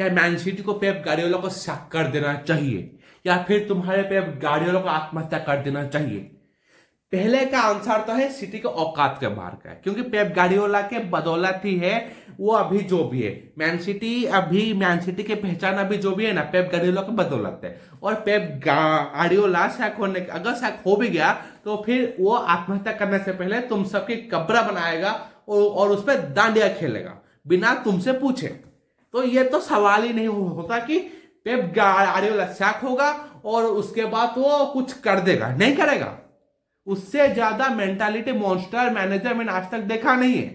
क्या man city को Pep Guardiola को साक कर देना चाहिए या फिर तुम्हारे पेप गार्डियोला को आत्महत्या कर देना चाहिए? पहले का आंसर तो है सिटी के औकात के बाहर का है, क्योंकि पेप गार्डियोला के बदौलत ही है वो अभी जो भी है। मैन सिटी की पहचान अभी जो भी है ना, पेप गार्डियोला की बदौलत है। और पेप गार्डियोला सैक होने अगर सैक हो भी गया तो फिर वो आत्महत्या करने से पहले तुम सबकी कब्र बनाएगा और उस पर डांडिया खेलेगा बिना तुमसे पूछे। तो ये तो सवाल ही नहीं होता कि पेप गार्डियोला सैक होगा और उसके बाद वो कुछ कर देगा, नहीं करेगा। उससे ज्यादा मेंटालिटी मॉन्स्टर मैनेजर मैंने आज तक देखा नहीं है।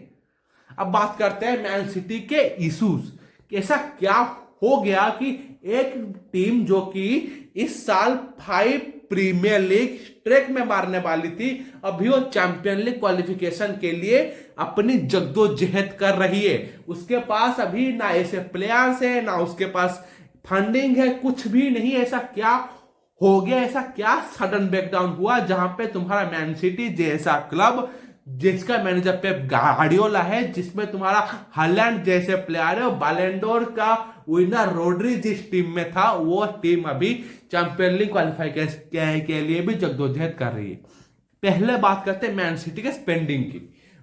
अब बात करते हैं मैन सिटी के इश्यूज। ऐसा क्या हो गया कि एक टीम जो कि इस साल 5 प्रीमियर लीग स्ट्रेक में मारने वाली थी, अभी वो चैंपियन लीग क्वालिफिकेशन के लिए अपनी जद्दोजहद कर रही है। उसके पास अभी ना ऐसे प्लेयर्स है, ना उसके पास फंडिंग है, कुछ भी नहीं। ऐसा क्या हो गया? ऐसा क्या सडन ब्रेकडाउन हुआ जहां पे तुम्हारा मैन सिटी जैसा क्लब, जिसका मैनेजर पेप गार्डियोला है, जिसमें तुम्हारा हालैंड जैसे प्लेयर है, बैलेंडोर का विनर रोड्री जिस टीम में था, वो टीम अभी चैंपियन लीग क्वालिफाई के लिए भी जद्दोजहद कर रही है। पहले बात करते हैं मैन सिटी के स्पेंडिंग की।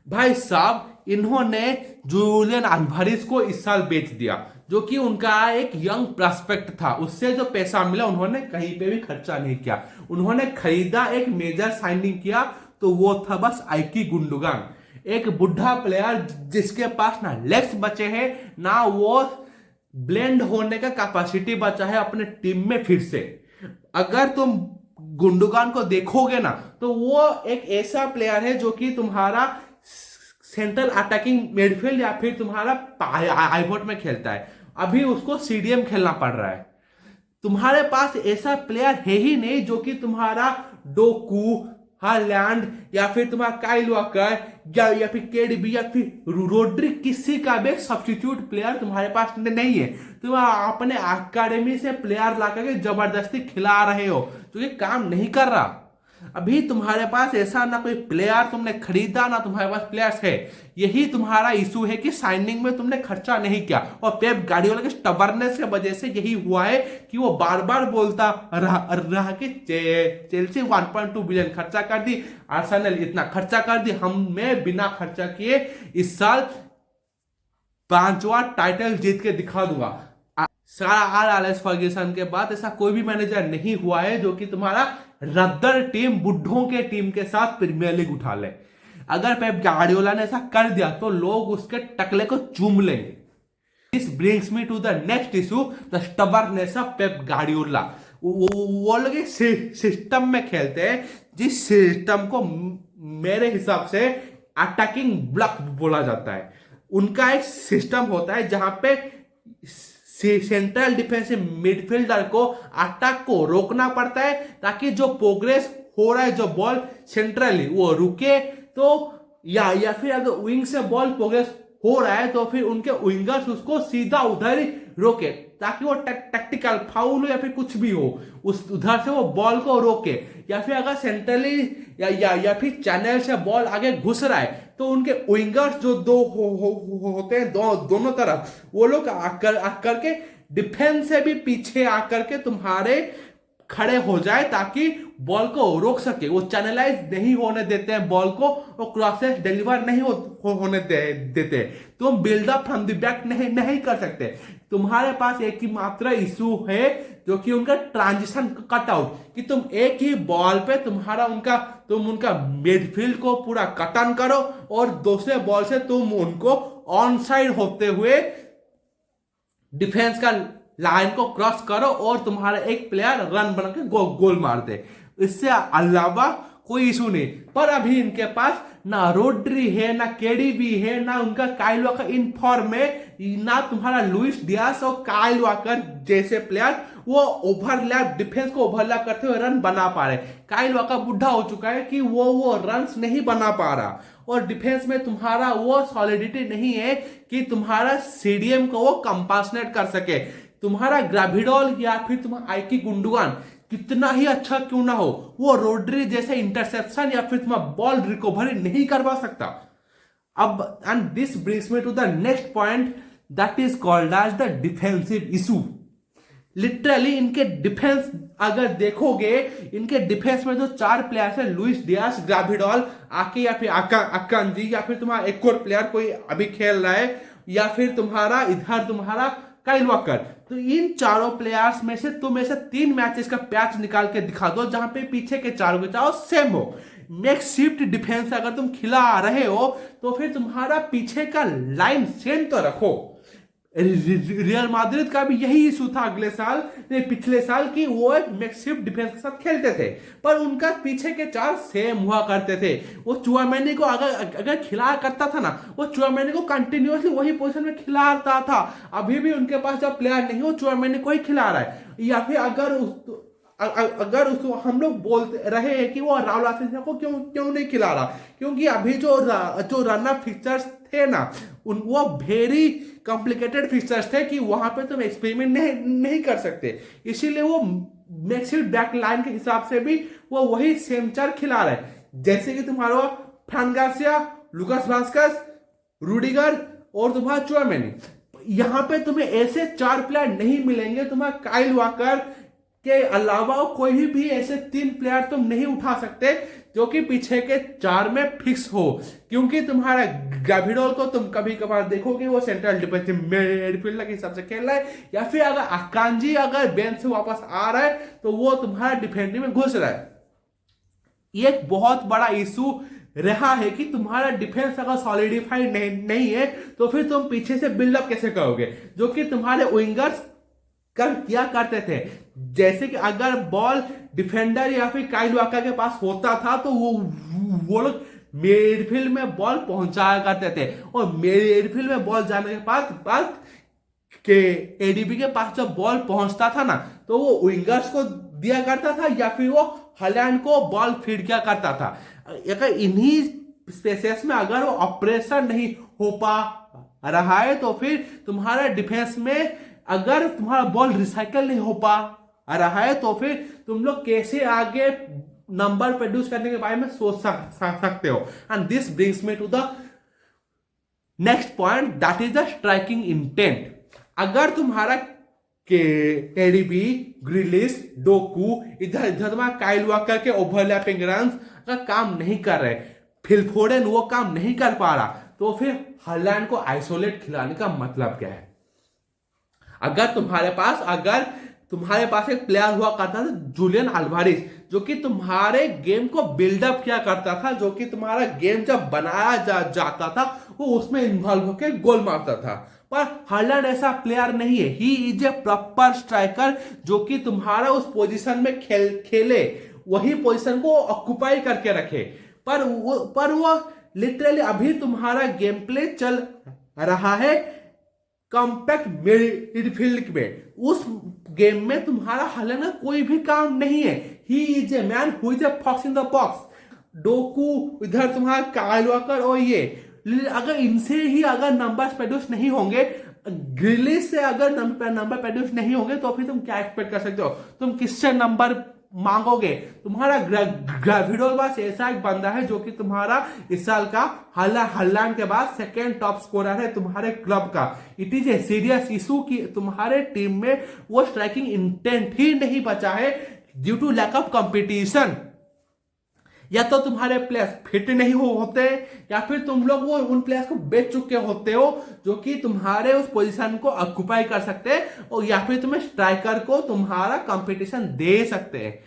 भाई साहब, इन्होंने जूलियन अल्वारेज को इस साल बेच दिया, जो कि उनका एक यंग प्रोस्पेक्ट था। उससे जो पैसा मिला उन्होंने कहीं पे भी खर्चा नहीं किया। उन्होंने खरीदा, एक मेजर साइनिंग किया, तो वो था बस आइकी गुंडोगान, एक बुढ़ा प्लेयर जिसके पास ना लेग्स बचे हैं, ना वो ब्लेंड होने का कैपेसिटी बचा है अपने टीम में फिर से। अगर तुम गुंडोगान को देखोगे ना, तो वो एक ऐसा प्लेयर है जो कि तुम्हारा सेंट्रल अटैकिंग मिडफील्ड या फिर तुम्हारा पाइवट में खेलता है। अभी उसको सीडीएम खेलना पड़ रहा है। तुम्हारे पास ऐसा प्लेयर है ही नहीं जो कि तुम्हारा डोकू, हालैंड या फिर तुम्हारा काइल वॉकर या फिर केडीबी या फिर रोड्री, किसी का भी सब्स्टिट्यूट प्लेयर तुम्हारे पास नहीं है। तुम अपने अकादमी से प्लेयर ला करके जबरदस्ती खिला रहे हो, तो ये काम नहीं कर रहा। अभी तुम्हारे पास ऐसा ना कोई प्लेयर तुमने खरीदा, ना तुम्हारे पास प्लेयर्स है। यही तुम्हारा इशू है कि साइनिंग में तुमने खर्चा नहीं किया। और पेप गार्डियोला के स्टबर्नेस की वजह से यही हुआ है कि वो बार बार बोलता रहा कि चेल्सी 1.2 बिलियन खर्चा कर दी, आर्सेनल इतना खर्चा कर दी, मैं बिना खर्चा किए इस साल 5वां टाइटल जीत के दिखा दूंगा। सर एलेक्स फर्ग्यूसन के बाद ऐसा कोई भी मैनेजर नहीं हुआ है जो कि तुम्हारा रद्दर टीम, बुढ़ों के टीम के साथ प्रीमियर लीग उठा ले। अगर पेप गार्डियोला ने ऐसा कर दिया तो लोग उसके टकले को चूम लेंगे। This brings me to the next issue, the stubbornness of Pep Guardiola. वो लोग एक सिस्टम में खेलते हैं जिस सिस्टम को मेरे हिसाब से अटैकिंग ब्लॉक बोला जाता है। उनका एक सिस्टम होता है जहां पे सेंट्रल डिफेंसिव मिडफील्डर को अटैक को रोकना पड़ता है, ताकि जो प्रोग्रेस हो रहा है, जो बॉल सेंट्रली वो रुके। तो या फिर अगर विंग से बॉल प्रोग्रेस हो रहा है तो फिर उनके विंगर्स उसको सीधा उधर ही रोके, ताकि वो टैक्टिकल फाउल हो या फिर कुछ भी हो, उस उधर से वो बॉल को रोके। या फिर अगर सेंट्रली या फिर चैनल से बॉल आगे घुस रहा है तो उनके विंगर्स जो होते हैं दोनों तरफ, वो लोग आकर के डिफेंस से भी पीछे आकर के तुम्हारे खड़े हो जाए, ताकि बॉल को रोक सके। वो चैनलाइज नहीं होने देते हैं बॉल को, वो क्रॉसेस डिलीवर नहीं होने देते। तुम बिल्डअप फ्रॉम द बैक नहीं कर सकते। तुम्हारे पास एक ही मात्र इशू है जो कि उनका ट्रांजिशन कटआउट, कि तुम एक ही बॉल पे तुम उनका मिडफील्ड को पूरा कटन करो और दूसरे बॉल से तुम उनको ऑन साइड होते हुए डिफेंस का लाइन को क्रॉस करो और तुम्हारा एक प्लेयर रन बना के गोल मार दे। इससे अलावा कोई इशू नहीं। पर अभी इनके पास ना रोड्री है, ना केडीबी है, ना उनका काइल वॉकर इन फॉर्म है, ना तुम्हारा लुइस डियास और काइल वॉकर जैसे प्लेयर वो ओवरलैप, डिफेंस को ओवरलैप करते हुए रन बना पा रहे। काइल वॉकर बुढ़ा हो चुका है कि वो रन्स नहीं बना पा रहा, और डिफेंस में तुम्हारा वो सॉलिडिटी नहीं है कि तुम्हारा सीडीएम को वो कंपासनेट कर सके। तुम्हारा ग्राविडोल या फिर तुम्हारा आइकी गुंडोगान कितना ही अच्छा क्यों ना हो, वो रोड्री जैसे इंटरसेप्शन या फिर तुम्हारा बॉल रिकवरी नहीं करवा सकता। अब and this brings me to the next point, that is called as the defensive issue. Literally इनके डिफेंस अगर देखोगे, इनके डिफेंस में जो 4 प्लेयर्स है, लुइस डियास, ग्राविडोल, आके या फिर अकांजी, या फिर तुम्हारा एक और प्लेयर कोई अभी खेल रहा है, या फिर तुम्हारा इधर तुम्हारा काइल वॉकर। तो इन चारों प्लेयर्स में से तुम ऐसे 3 मैचेस का पैच निकाल के दिखा दो जहां पे पीछे के चारों के चारों सेम हो। मेक शिफ्ट डिफेंस अगर तुम खिला रहे हो तो फिर तुम्हारा पीछे का लाइन सेम तो रखो। रियल माद्रिद का भी यही इशू था अगले साल, पिछले साल, की वो एक मैक्सिफ डिफेंस के साथ खेलते थे पर उनका पीछे के 4 सेम हुआ करते थे। वो चुआमेनी को अगर खिला करता था ना, वो चुआमेनी को कंटिन्यूअसली वही पोजीशन में खिलाता था। अभी भी उनके पास जब प्लेयर नहीं, वो चुआमेनी को ही खिला रहा है। या फिर अगर उसको हम लोग बोलते रहे हैं कि वो राहुल आसिंह को क्यों नहीं खिला रहा, क्योंकि अभी जो रन अप फिक्चर्स थे ना, वो वेरी कॉम्प्लिकेटेड फिक्चर्स थे कि वहां पे तुम एक्सपेरिमेंट नहीं कर सकते। इसीलिए वो मैक्सिम बैक लाइन के हिसाब से भी वो वही सेम 4 खिला रहा है, जैसे कि तुम्हारा फ्रान गार्सिया, लुकास वास्केस, रूडिगर और तुम्हारा चुआमेनी। यहां पे तुम्हें ऐसे 4 प्लेयर नहीं मिलेंगे। तुम्हारा काइल वॉकर के अलावा कोई भी ऐसे 3 प्लेयर तुम नहीं उठा सकते जो कि पीछे के 4 में फिक्स हो, क्योंकि तुम्हारा ग्राविडोल को तुम कभी कभार देखोगे वो सेंट्रल डिफेंसिव मिडफील्डर के हिसाब से खेल रहा है, या फिर अगर अकांजी अगर बेंच से वापस आ रहा है तो वो तुम्हारा डिफेंडिंग में घुस रहा है। ये एक बहुत बड़ा इशू रहा है कि तुम्हारा डिफेंस अगर सॉलिडिफाइड नहीं है तो फिर तुम पीछे से बिल्डअप कैसे करोगे, जो कि तुम्हारे विंगर्स क्या करते थे। जैसे कि अगर बॉल डिफेंडर या फिर काइल वॉकर के पास होता था तो वो लोग मिडफील्ड में बॉल पहुंचाया करते थे, और मिडफील्ड में बॉल जाने के बाद के एडीबी के पास जब बॉल पहुंचता था ना तो वो विंगर्स को दिया करता था, या फिर वो हालैंड को बॉल फीड किया करता था। अगर इन्हीं स्पेसेस में अगर वो ऑपरेशन नहीं हो पा रहा है तो फिर तुम्हारा डिफेंस में अगर तुम्हारा बॉल रिसाइकल नहीं हो पा रहा है तो फिर तुम लोग कैसे आगे नंबर प्रोड्यूस करने के बारे में सोच सकते हो। And this brings me to the next point, that is the striking intent. अगर तुम्हारा एडीबी, ग्रिलिश, डोकू, इधर तुम्हारा काइल वॉकर के ओवरलैपिंग रन्स अगर काम नहीं कर रहे, फिल फोडेन वो काम नहीं कर पा रहा, तो फिर हालैंड को आइसोलेट खिलाने का मतलब क्या है। अगर तुम्हारे पास एक प्लेयर हुआ करता था जूलियन अल्वारेज, जो कि तुम्हारे गेम को बिल्डअप किया करता था, जो कि तुम्हारा गेम जब बनाया जाता था वो उसमें इन्वॉल्व होकर गोल मारता था। पर हालैंड ऐसा प्लेयर नहीं है। He is A proper striker जो कि तुम्हारा उस पोजीशन में खेले, वही पोजीशन को ऑक्युपाई करके रखे। पर वो लिटरली अभी तुम्हारा गेम प्ले चल रहा है कॉम्पैक्ट मिडफील्ड में। उस गेम में तुम्हारा हालैंड का कोई भी काम नहीं है। He is a man who is a fox in the box. Doku, इधर तुम्हारा काइल वॉकर, और ये अगर इनसे ही अगर नंबर प्रोड्यूस नहीं होंगे, ग्रिलिश से अगर नंबर प्रोड्यूस नहीं होंगे तो फिर तुम क्या एक्सपेक्ट कर सकते हो? तुम किससे नंबर मांगोगे? तुम्हारा ग्राविडोल बस ऐसा एक बंदा है जो कि तुम्हारा इस साल का हालैंड के बाद सेकेंड टॉप स्कोरर है तुम्हारे क्लब का। It is a serious issue कि तुम्हारे टीम में वो स्ट्राइकिंग इंटेंट ही नहीं बचा है due to lack of competition. या तो तुम्हारे प्लेयर्स फिट नहीं होते, या फिर तुम लोग वो उन प्लेयर्स को बेच चुके होते हो जो कि तुम्हारे उस पोजीशन को ऑक्युपाई कर सकते हैं, और या फिर तुम्हें स्ट्राइकर को तुम्हारा कंपटीशन दे सकते हैं।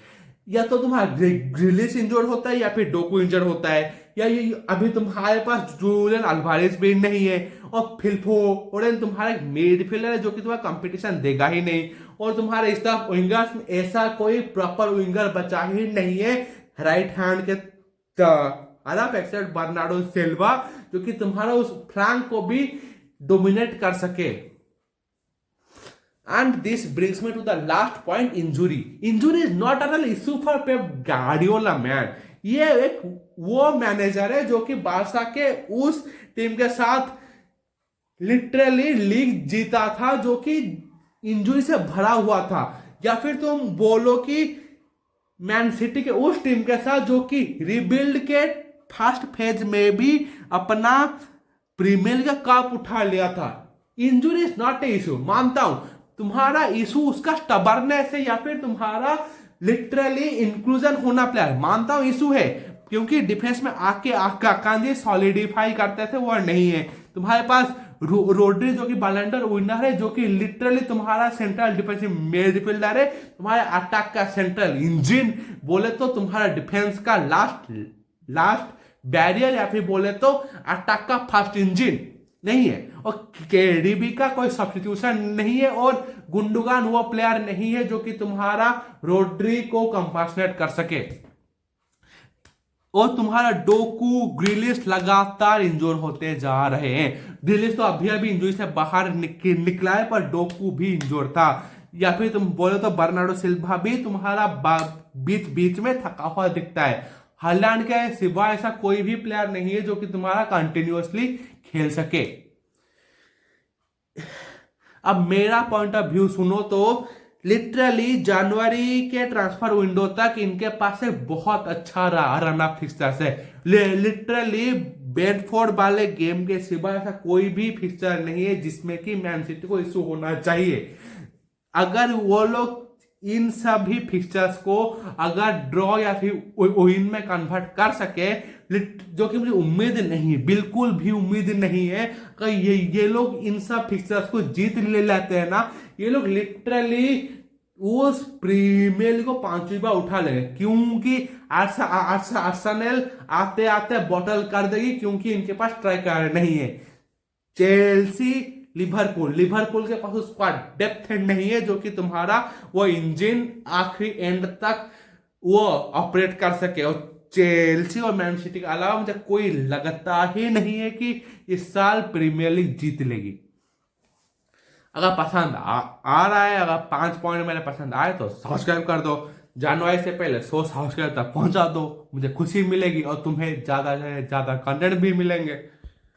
या तो तुम्हारा ग्रिलिश इंजर्ड होता है, या फिर डोकू इंजर्ड होता है, या अभी तुम्हारे पास जूलियन अल्वारेज भी नहीं है, और फिल फोडेन तुम्हारा एक मिडफील्डर है जो कि तुम्हारा कंपटीशन देगा ही नहीं, और तुम्हारे इस तरफ विंगर्स में ऐसा कोई प्रॉपर विंगर बचा ही नहीं है राइट हैंड के तरफ एक्सेप्ट बर्नार्डो सिल्वा, जो कि तुम्हारा उस फ्लैंक को भी डोमिनेट कर सके। And this brings me to the last point, injury. Injury is not an issue for Pep Guardiola man. ये एक वो मैनेजर है जो कि बारसा के उस टीम के साथ लिटरली लीग जीता था जो कि इंजुरी से भरा हुआ था, या फिर तुम बोलो कि मैन सिटी के उस टीम के साथ जो कि रिबिल्ड के फर्स्ट फेज में भी अपना प्रीमियर लीग का कप उठा लिया था। Injury is not a issue, मानता हूं तुम्हारा इशू उसका स्टबर्नेस है या फिर तुम्हारा लिटरली इंक्लूजन होना प्लेयर, मानता हूं इशू है, क्योंकि डिफेंस में आके आकांजी सॉलिडिफाई करते थे वो नहीं है। तुम्हारे पास रोड्री जो कि बैलेंडर विनर है, जो कि लिटरली तुम्हारा सेंट्रल डिफेंसिव मिडफील्डर है, तुम्हारे अटैक का सेंट्रल इंजन बोले तो तुम्हारा डिफेंस का लास्ट बैरियर या फिर बोले तो अटैक का फर्स्ट इंजन नहीं है। और केडीबी का कोई सब्स्टिट्यूशन नहीं है, और गुंडोगान वो प्लेयर नहीं है जो कि तुम्हारा रोड्री को कंपनसेट कर सके। और तुम्हारा डोकू ग्रिलिश लगातार इंजोर होते जा रहे हैं। ग्रिलिश तो अभी अभी इंजरी से बाहर निकला है, पर डोकू भी इंजोर था, या फिर तुम बोले तो बर्नार्डो सिल्वा भी तुम्हारा बीच बीच में थका हुआ दिखता है। हालांकि के सिवा ऐसा कोई भी प्लेयर नहीं है जो कि तुम्हारा कंटिन्यूअसली खेल सके। अब मेरा पॉइंट ऑफ व्यू सुनो तो लिटरली जनवरी के ट्रांसफर विंडो तक इनके पास एक बहुत अच्छा रन अप फिक्सचर्स है। लिटरली बेडफोर्ड वाले गेम के सिवा ऐसा कोई भी फिक्सचर नहीं है जिसमें कि मैन सिटी को इशू होना चाहिए। अगर वो लोग इन सभी फिक्सचर्स को अगर ड्रॉ या फिर विन में कन्वर्ट कर सके, जो कि मुझे उम्मीद नहीं, बिल्कुल भी उम्मीद नहीं है कि ये लोग इन सब फिक्सचर्स को जीत ले लेते हैं ना, ये लोग लिटरली उस प्रीमियर लीग को 5वीं बार उठा लेंगे, क्योंकि आर्सेनल आते आते बॉटल कर देगी, क्योंकि इनके पास स्ट्राइकर नहीं है। चेल्सी, लिवरपूल के पास उसका डेप्थ नहीं है जो कि तुम्हारा वो इंजन आखिरी एंड तक वो ऑपरेट कर सके। और चेल्सी और मैन सिटी के अलावा मुझे कोई लगता ही नहीं है कि इस साल प्रीमियर लीग जीत लेगी। अगर पसंद आ रहा है, अगर 5 पॉइंट मेरे पसंद आए तो सब्सक्राइब कर दो, जनवरी से पहले 100 सब्सक्राइब तक पहुंचा दो, मुझे खुशी मिलेगी और तुम्हें ज्यादा से ज्यादा कंटेंट भी मिलेंगे।